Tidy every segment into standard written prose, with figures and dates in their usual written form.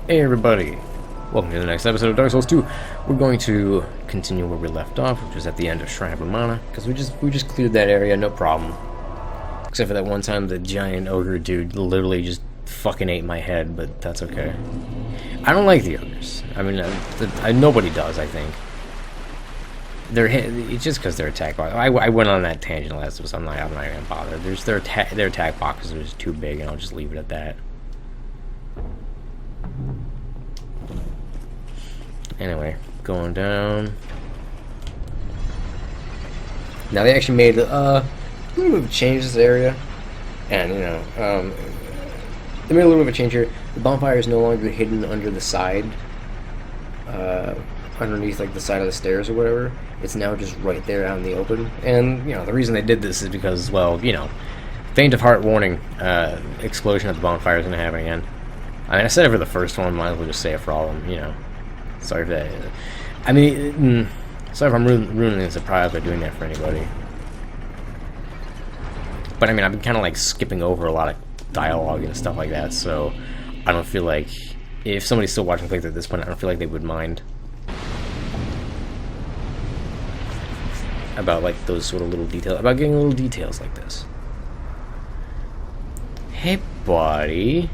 Hey everybody, welcome to the next episode of Dark Souls 2. We're going to continue where we left off, which was at the end of Shrine of Mana, because we just cleared that area, no problem. Except for that one time the giant ogre dude literally just fucking ate my head, but that's okay. I don't like the ogres. I mean, nobody does, I think. It's just because they're attack boxes. I went on that tangent last episode, I'm not even bother. Their attack boxes are just too big, and I'll just leave it at that. Anyway, going down. Now they actually made a little bit of a change to this area, and they made a little bit of a change here. The bonfire is no longer hidden under the side, underneath like the side of the stairs or whatever. It's now just right there out in the open. And the reason they did this is because, well, faint of heart warning, explosion at the bonfire is gonna happen again. I mean, I said it for the first one, might as well just say it for all of them, Sorry for that. I mean, sorry if I'm ruining the surprise by doing that for anybody. But I mean, I've been kind of like skipping over a lot of dialogue and stuff like that, so I don't feel like, if somebody's still watching playthrough at this point, I don't feel like they would mind about like those sort of little details, about getting little details like this. Hey, buddy.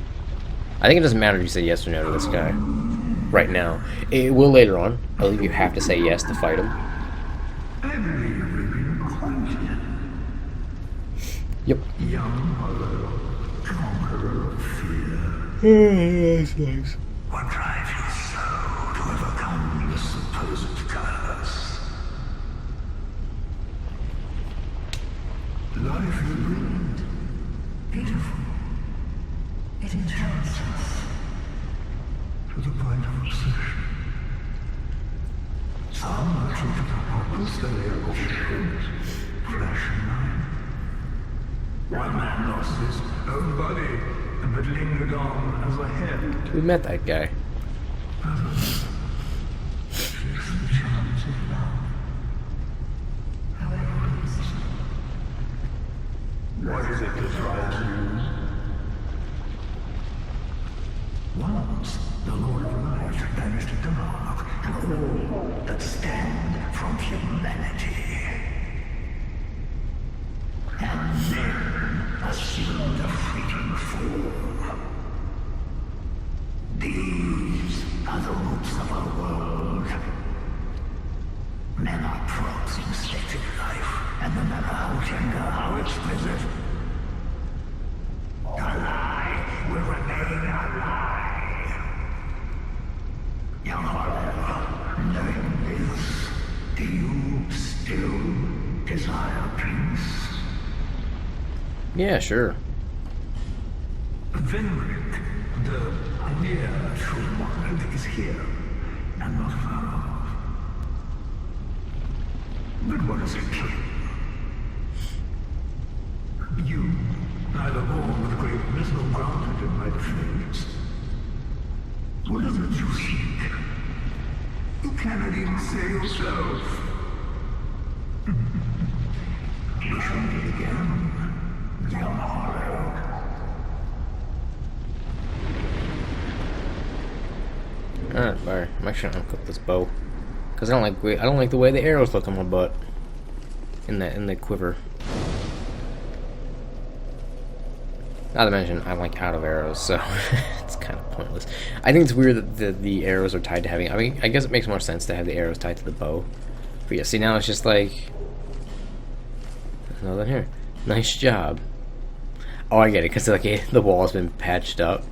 I think it doesn't matter if you say yes or no to this guy right now. It will later on. I believe you have to say yes to fight him. Yep. That's nice. What drives you so to overcome the supposed curse? Life is brilliant, beautiful. It enchants us to the point of obsession. Some are true to the purpose that they are fulfilled, flesh and mind. One man lost his own body, but lingered on as a head. We met that guy. Others chase the charms of love. However easy. What is it that drives you? Once, the Lord of Light banished dark and all that stand from humanity. And then assumed a fleeting form. These are the roots of our world. Men are props in static life, and no matter how tender, how exquisite, a lie will remain a lie. Young Harlow, knowing this, do you still desire peace? Yeah, sure. Venric, the near true one, is here, and not far off. But what is it, king? You, neither born with greatness nor grounded in my defense. What is it you seek? You cannot even say yourself. We shall meet again, young Harlow. Alright, fire. I'm actually gonna uncook this bow, cause I don't like the way the arrows look on my butt. In the quiver. Not to mention, I'm like out of arrows, so it's kind of pointless. I think it's weird that the arrows are tied to having. I mean, I guess it makes more sense to have the arrows tied to the bow. But yeah, see now it's just like there's nothing here. Nice job. Oh, I get it, cause like the wall's been patched up.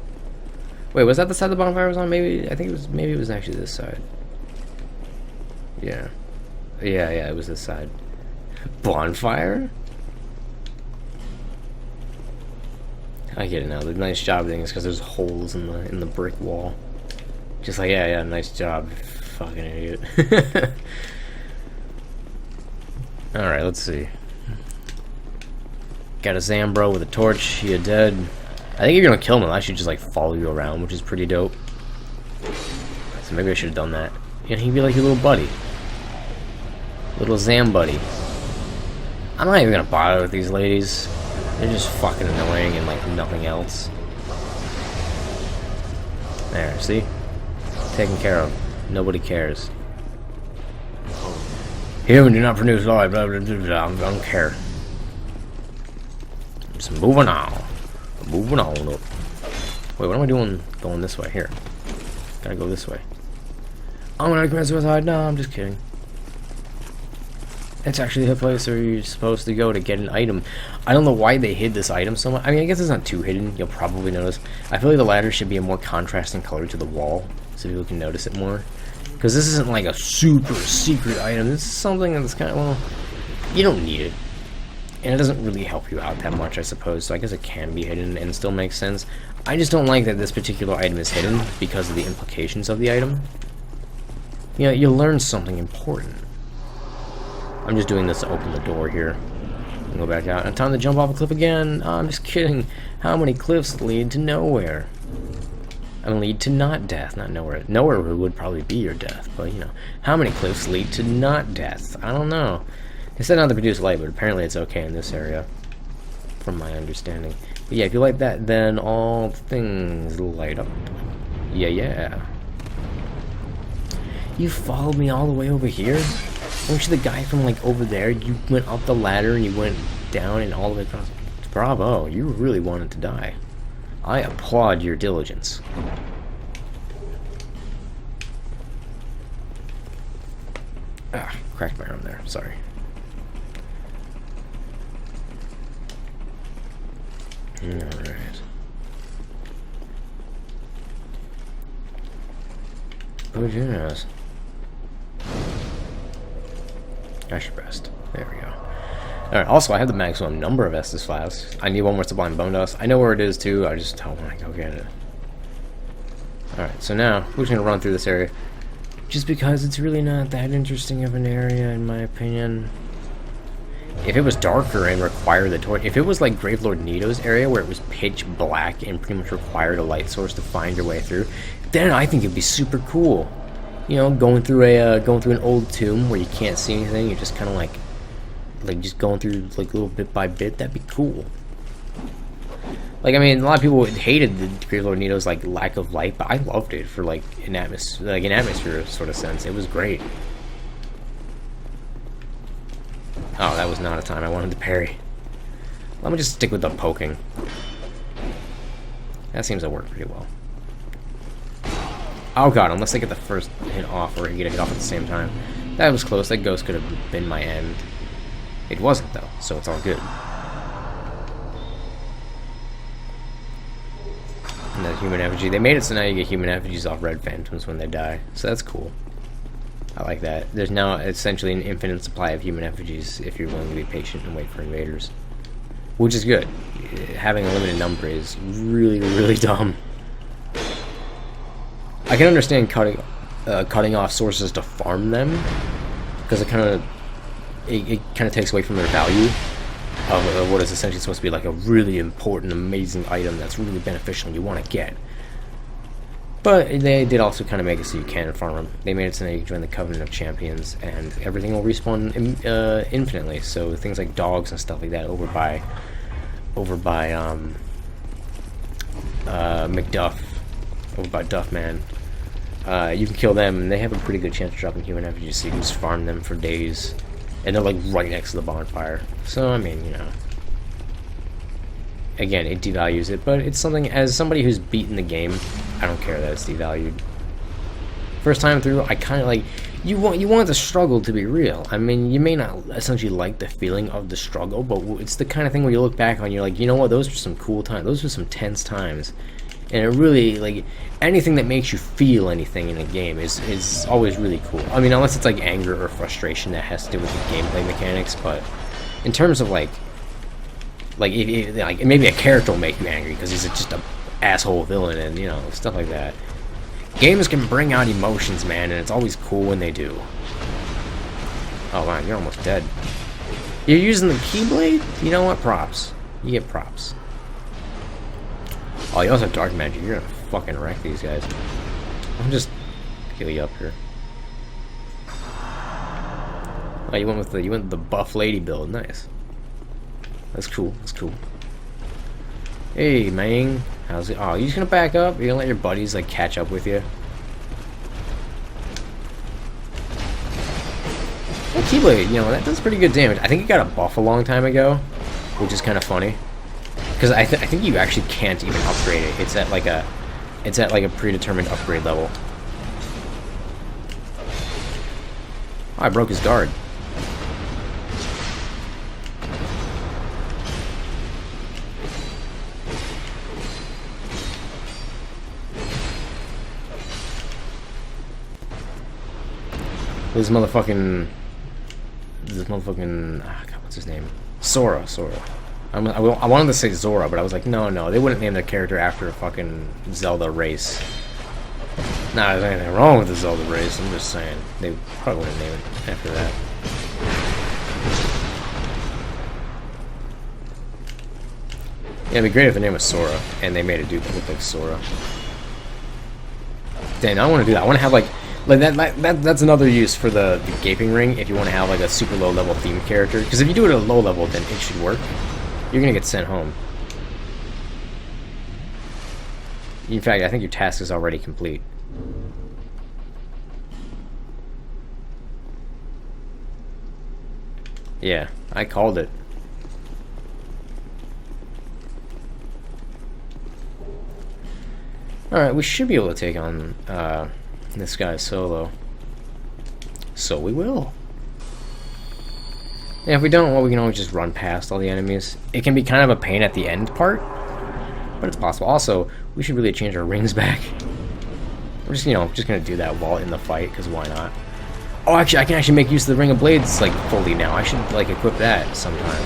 Wait, was that the side the bonfire was on? Maybe it was actually this side. Yeah, it was this side. Bonfire? I get it now. The nice job thing is because there's holes in the brick wall. Just like yeah, nice job, fucking idiot. All right, let's see. Got a Zambro with a torch. You're dead. I think if you're gonna kill him, I'll actually just like follow you around, which is pretty dope. So maybe I should have done that. Yeah, he'd be like your little buddy, little Zam buddy. I'm not even gonna bother with these ladies. They're just fucking annoying and like nothing else. There, see? Taken care of. Nobody cares. Human do not produce life, blah, blah, blah, blah. I don't care. Just moving on. Moving on up. Wait, what am I doing going this way? Here. Gotta go this way. I'm gonna commit suicide. No, I'm just kidding. It's actually the place where you're supposed to go to get an item. I don't know why they hid this item so much. I mean, I guess it's not too hidden. You'll probably notice. I feel like the ladder should be a more contrasting color to the wall, so people can notice it more. Because this isn't like a super secret item. This is something that's kind of, well, you don't need it. And it doesn't really help you out that much, I suppose. So I guess it can be hidden and still makes sense. I just don't like that this particular item is hidden because of the implications of the item. You know, you learn something important. I'm just doing this to open the door here. And go back out. And time to jump off a cliff again. Oh, I'm just kidding. How many cliffs lead to nowhere? And lead to not death, not nowhere. Nowhere would probably be your death, but you know. How many cliffs lead to not death? I don't know. They said not to produce light, but apparently it's okay in this area. From my understanding. But yeah, if you like that, then all things light up. Yeah. You followed me all the way over here? Weren't you the guy from like over there? You went up the ladder and you went down and all the way across. Bravo, you really wanted to die. I applaud your diligence. Ah, cracked my arm there, sorry. Alright. Oh, yes. That's your best. There we go. Alright, also I have the maximum number of Estus Flasks. I need one more Sublime Bone Dust. I know where it is too, I just don't want to go get it. Alright, so now we're just going to run through this area. Just because it's really not that interesting of an area in my opinion. If it was darker and required the torch, if it was like Gravelord Nito's area where it was pitch black and pretty much required a light source to find your way through, then I think it'd be super cool. You know, going through an old tomb where you can't see anything, you're just kind of like just going through like little bit by bit. That'd be cool. Like, I mean, a lot of people hated the Gravelord Nito's like lack of light, but I loved it for like an atmosphere sort of sense. It was great. Oh, that was not a time I wanted to parry. Let me just stick with the poking. That seems to work pretty well. Oh god, unless I get the first hit off or you get a hit off at the same time. That was close. That ghost could have been my end. It wasn't though, so it's all good. And that human effigy. They made it so now you get human effigies off red phantoms when they die. So that's cool. I like that. There's now essentially an infinite supply of human effigies if you're willing to be patient and wait for invaders. Which is good. Having a limited number is really, really dumb. I can understand cutting off sources to farm them, because it kind of takes away from their value of what is essentially supposed to be like a really important, amazing item that's really beneficial and you want to get. But they did also kind of make it so you can farm them. They made it so that you can join the Covenant of Champions and everything will respawn infinitely. So things like dogs and stuff like that over by McDuff, over by Duffman. You can kill them and they have a pretty good chance of dropping human effigies, so you can just farm them for days. And they're like right next to the bonfire. So, I mean, you know. Again, it devalues it, but it's something, as somebody who's beaten the game, I don't care that it's devalued. First time through, I kind of like, you want the struggle to be real. I mean, you may not essentially like the feeling of the struggle, but it's the kind of thing where you look back on, you're like, you know what, those were some cool times, those were some tense times. And it really, like, anything that makes you feel anything in a game is always really cool. I mean, unless it's like anger or frustration that has to do with the gameplay mechanics, but in terms of like maybe a character will make you angry because he's just a asshole villain and, you know, stuff like that. Games can bring out emotions, man, and it's always cool when they do. Oh, wow, you're almost dead. You're using the Keyblade? You know what? Props. You get props. Oh, you also have Dark Magic. You're gonna fucking wreck these guys. I'll just heal you up here. Oh, you went with the buff lady build. Nice. That's cool. That's cool. Hey, man. How's it? Oh, you just gonna back up? You gonna let your buddies like catch up with you? Well, Keyblade, you know, that does pretty good damage. I think it got a buff a long time ago, which is kind of funny. Because I think you actually can't even upgrade it. It's at like a predetermined upgrade level. Oh, I broke his guard. This motherfucking, God, what's his name? Sora. I wanted to say Zora, but I was like, no, they wouldn't name their character after a fucking Zelda race. Nah, there's anything wrong with the Zelda race, I'm just saying. They probably wouldn't name it after that. Yeah, it'd be great if the name was Sora, and they made a dude that looked like Sora. Dang, I want to do that. I want to have like that's another use for the gaping ring, if you want to have like a super low level themed character. Because if you do it at a low level, then it should work. You're gonna get sent home. In fact, I think your task is already complete. Yeah, I called it. Alright, we should be able to take on this guy solo. So we will. And if we don't, well, we can always just run past all the enemies. It can be kind of a pain at the end part, but it's possible. Also, we should really change our rings back. We're just, just gonna do that while in the fight, because why not? Oh, actually, I can actually make use of the Ring of Blades, like, fully now. I should, like, equip that sometime.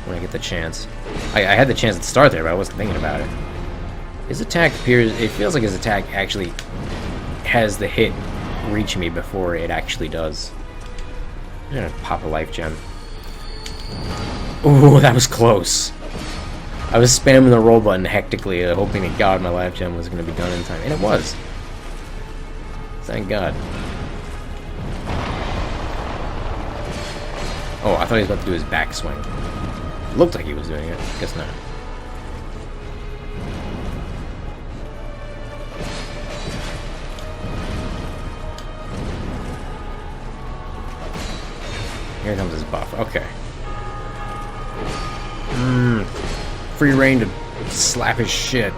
When I get the chance. I had the chance at the start there, but I wasn't thinking about it. His attack appears... It feels like his attack actually has the hit reach me before it actually does. I'm gonna pop a life gem. Ooh, that was close. I was spamming the roll button hectically, hoping to God my life gem was going to be done in time. And it was. Thank God. Oh, I thought he was about to do his backswing. Looked like he was doing it. Guess not. Here comes his buff. Okay. Free reign to slap his shit.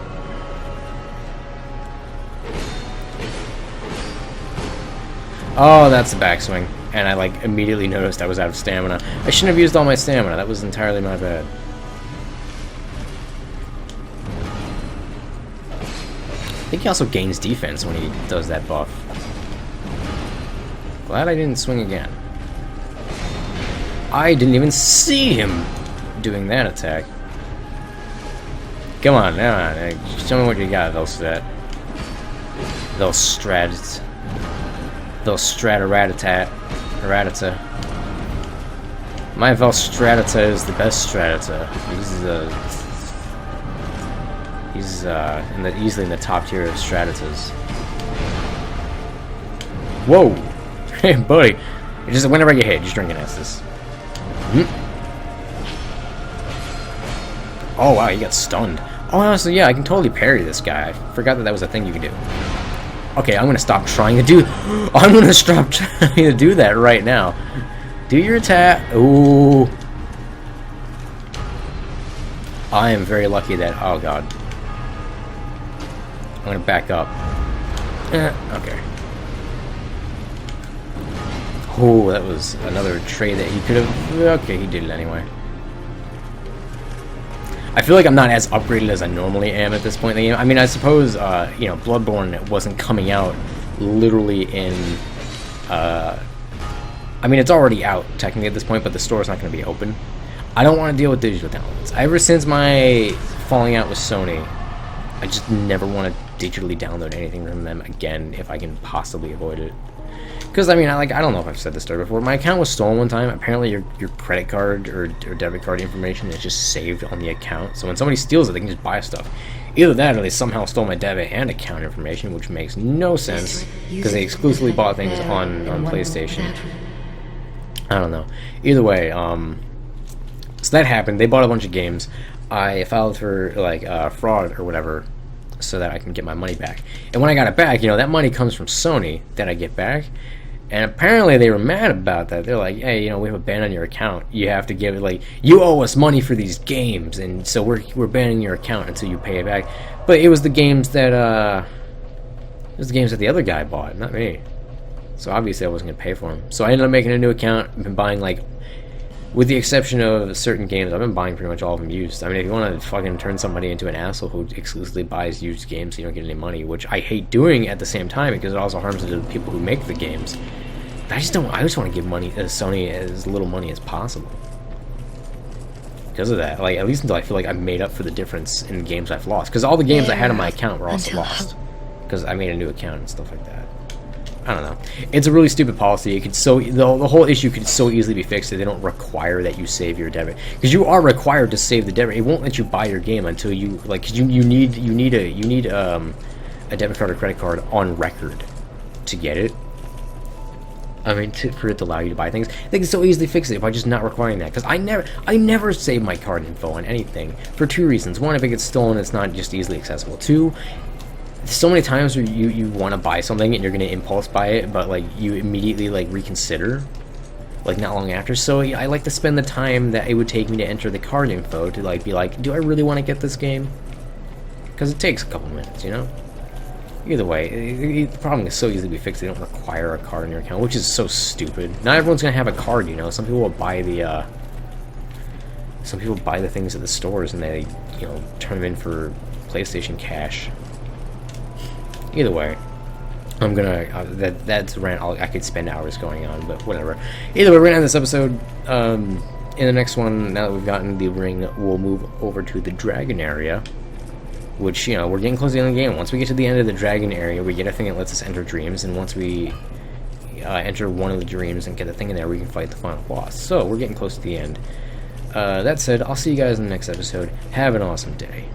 Oh, that's the backswing. And I, like, immediately noticed I was out of stamina. I shouldn't have used all my stamina. That was entirely my bad. I think he also gains defense when he does that buff. Glad I didn't swing again. I didn't even see him doing that attack. Come on, now, show me what you got, Velstrat. Velstrat. Velstrat-a-rat-a-tat. Ratata. My Velstratata is the best Stratata. He's easily in the top tier of Stratatas. Whoa! Hey, buddy. Just whenever I get hit, just drink an Estus. Oh wow, he got stunned. Oh, honestly, yeah, I can totally parry this guy. I forgot that was a thing you could do. Okay, I'm gonna stop trying to do. I'm gonna stop trying to do that right now. Do your attack. Ooh. I am very lucky that. Oh god. I'm gonna back up. Okay. Oh, that was another trade that he could have. Okay, he did it anyway. I feel like I'm not as upgraded as I normally am at this point in the game. I mean, I suppose, Bloodborne wasn't coming out literally in, I mean, it's already out, technically, at this point, but the store's not going to be open. I don't want to deal with digital downloads. Ever since my falling out with Sony, I just never want to digitally download anything from them again if I can possibly avoid it. Because, I mean, I don't know if I've said this story before. My account was stolen one time. Apparently, your credit card or debit card information is just saved on the account. So when somebody steals it, they can just buy stuff. Either that or they somehow stole my debit and account information, which makes no sense because they exclusively bought things on PlayStation. I don't know. Either way, so that happened. They bought a bunch of games. I filed for like fraud or whatever, so that I can get my money back. And when I got it back, you know, that money comes from Sony that I get back. And apparently they were mad about that. They're like, hey, you know, we have a ban on your account. You have to give it, like, you owe us money for these games, and so we're banning your account until you pay it back. But it was the games that the other guy bought, not me. So obviously I wasn't gonna pay for them. So I ended up making a new account. I've been buying, like, with the exception of certain games, I've been buying pretty much all of them used. I mean, if you want to fucking turn somebody into an asshole who exclusively buys used games so you don't get any money, which I hate doing at the same time because it also harms the people who make the games. I just want to give money Sony as little money as possible. Because of that, like, at least until I feel like I've made up for the difference in games I've lost. Because all the games I had on my account were also lost. Because I made a new account and stuff like that. I don't know. It's a really stupid policy. It could the whole issue could so easily be fixed if they don't require that you save your debit. Because you are required to save the debit. It won't let you buy your game until you, like, cause you need a debit card or credit card on record to get it. I mean, for it to allow you to buy things. They can so easily fix it by just not requiring that. Because I never save my card info on anything for two reasons. One, if it gets stolen, it's not just easily accessible. Two, so many times where you want to buy something and you're going to impulse buy it, but like you immediately like reconsider, like not long after. So I like to spend the time that it would take me to enter the card info to like be like, do I really want to get this game? Because it takes a couple minutes, you know. Either way, the problem is so easily be fixed. They don't require a card in your account, which is so stupid. Not everyone's gonna have a card, you know. Some people will buy the things at the stores and they, you know, turn them in for PlayStation Cash. Either way, I'm gonna that's a rant I could spend hours going on, but whatever. Either way, we're gonna end this episode. In the next one, now that we've gotten the ring, we'll move over to the dragon area. Which, you know, we're getting close to the end of the game. Once we get to the end of the dragon area, we get a thing that lets us enter dreams, and once we enter one of the dreams and get a thing in there, we can fight the final boss. So, we're getting close to the end. That said, I'll see you guys in the next episode. Have an awesome day.